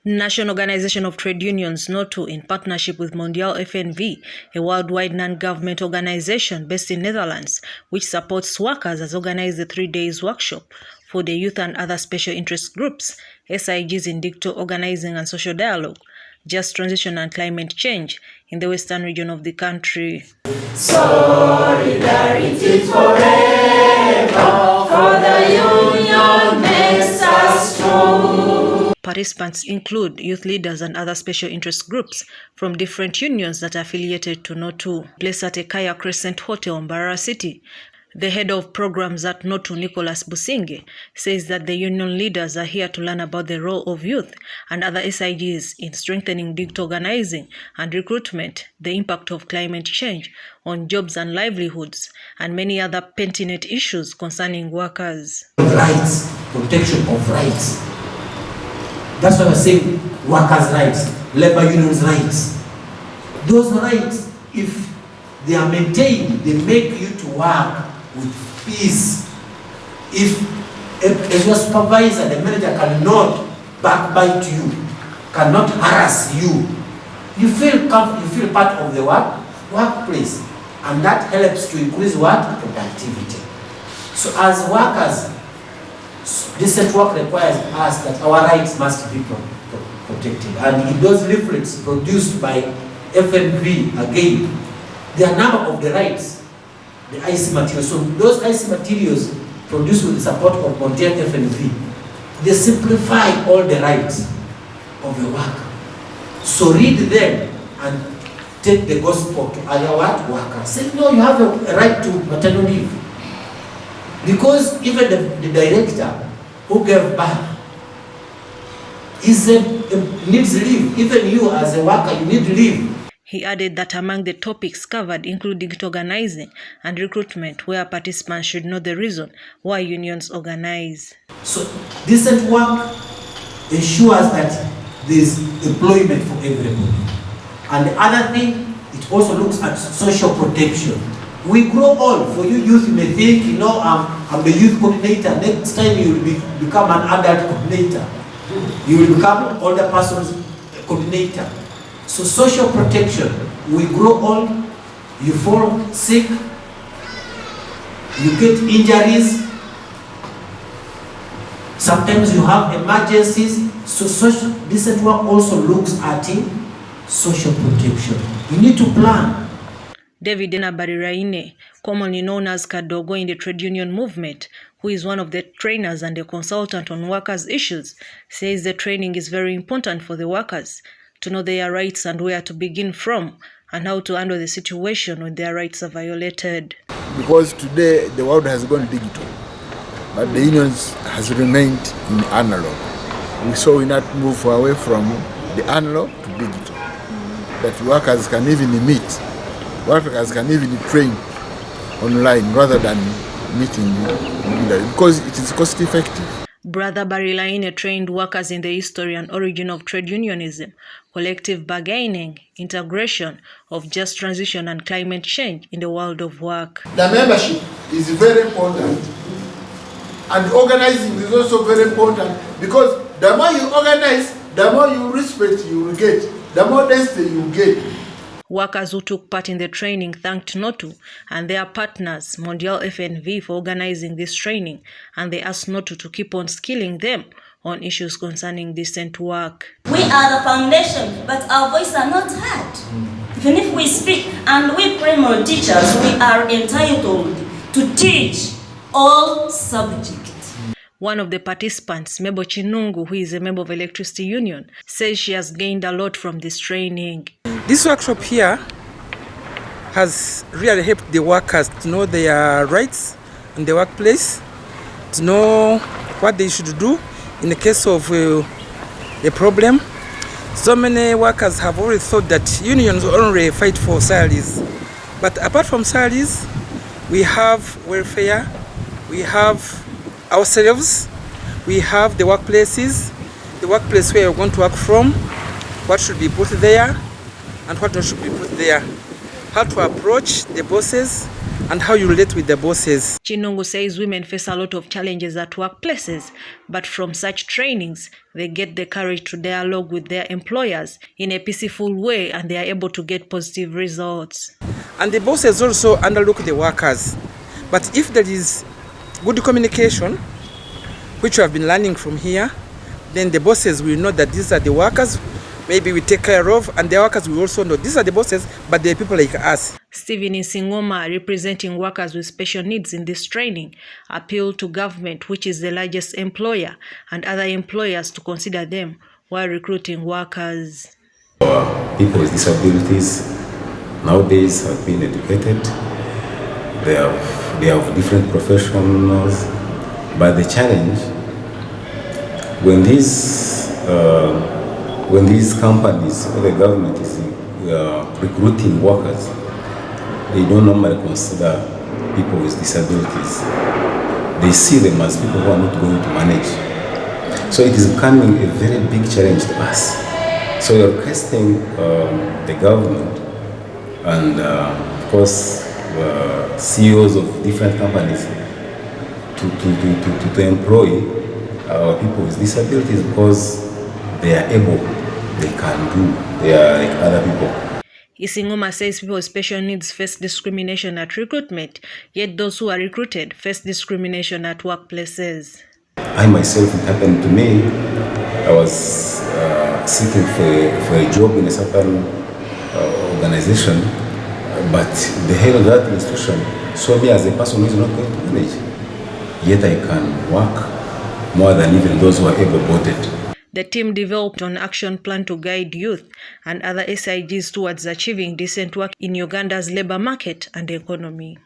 National Organization of Trade Unions, NOTU, in partnership with Mondiaal FNV, a worldwide non-government organization based in Netherlands, which supports workers, has organized a 3-day workshop for the youth and other special interest groups, SIGs in digital organizing and social dialogue, just transition and climate change in the western region of the country. Solidarity forever, for the union makes us strong. Participants include youth leaders and other special interest groups from different unions that are affiliated to NOTU. Placed at a Kaya Crescent Hotel in Mbarara City, the head of programs at NOTU Nicholas Businge says that the union leaders are here to learn about the role of youth and other SIGs in strengthening digital organizing and recruitment, the impact of climate change on jobs and livelihoods, and many other pertinent issues concerning workers. Rights, protection of rights. That's why I say workers' rights, labor unions' rights. Those rights, if they are maintained, they make you to work with peace. If as your supervisor, the manager cannot backbite you, cannot harass you, you feel part of the workplace, and that helps to increase what? Productivity. So as workers, decent work requires us that our rights must be protected. And in those leaflets produced by FNV, again, there are a number of the rights, the IC materials. So those IC materials produced with the support of Mondiaal FNV, they simplify all the rights of the worker. So read them and take the gospel to other workers. Say, no, you have a right to maternal leave. Because even the director who gave birth needs leave. Even you as a worker, you need leave. He added that among the topics covered include digital organizing and recruitment, where participants should know the reason why unions organize. So decent work ensures that there is employment for everybody. And the other thing, it also looks at social protection. We grow old. For you youth, you may think, you know, I'm the youth coordinator. Next time you will become an adult coordinator. You will become older person's coordinator. So social protection. We grow old, you fall sick, you get injuries. Sometimes you have emergencies. So social decent work also looks at social protection. You need to plan. David Bariraine, commonly known as Kadogo in the trade union movement, who is one of the trainers and a consultant on workers' issues, says the training is very important for the workers to know their rights and where to begin from, and how to handle the situation when their rights are violated. Because today the world has gone digital, but the unions has remained in analog. So we not move away from the analog to digital. That workers can even meet. Workers can even train online rather than meeting because it is cost effective. Brother Barilaine trained workers in the history and origin of trade unionism, collective bargaining, integration of just transition and climate change in the world of work. The membership is very important, and organizing is also very important, because the more you organize, the more you respect you will get, the more density you get. Workers who took part in the training thanked NOTU and their partners, Mondiaal FNV, for organizing this training, and they asked NOTU to keep on skilling them on issues concerning decent work. We are the foundation, but our voices are not heard. Even if we speak and we primary teachers, we are entitled to teach all subjects. One of the participants, Mebo Chinungu, who is a member of Electricity Union, says she has gained a lot from this training. This workshop here has really helped the workers to know their rights in the workplace, to know what they should do in the case of a problem. So many workers have always thought that unions only fight for salaries. But apart from salaries, we have welfare, we have ourselves, we have the workplaces, the workplace where we're going to work from, what should be put there, and what should be put there, how to approach the bosses, and how you relate with the bosses. Chinungu says women face a lot of challenges at workplaces, but from such trainings, they get the courage to dialogue with their employers in a peaceful way, and they are able to get positive results. And the bosses also underlook the workers. But if there is good communication, which we have been learning from here, then the bosses will know that these are the workers maybe we take care of, and the workers will also know these are the bosses, but they're people like us. Stephen Isingoma, representing workers with special needs in this training, appealed to government, which is the largest employer, and other employers to consider them while recruiting workers. People with disabilities nowadays have been educated. They have different professionals, but the challenge when these companies or the government is recruiting workers, they don't normally consider people with disabilities. They see them as people who are not going to manage. So it is becoming a very big challenge to us. So we are requesting the government and of course CEOs of different companies to employ our people with disabilities, because they are able, they can do, they are like other people. Isingoma says people with special needs face discrimination at recruitment, yet those who are recruited face discrimination at workplaces. I myself, it happened to me. I was seeking for a job in a certain organization, but the head of that institution saw me as a person who is not going to manage. Yet I can work more than even those who are able-bodied. The team developed an action plan to guide youth and other SIGs towards achieving decent work in Uganda's labor market and economy.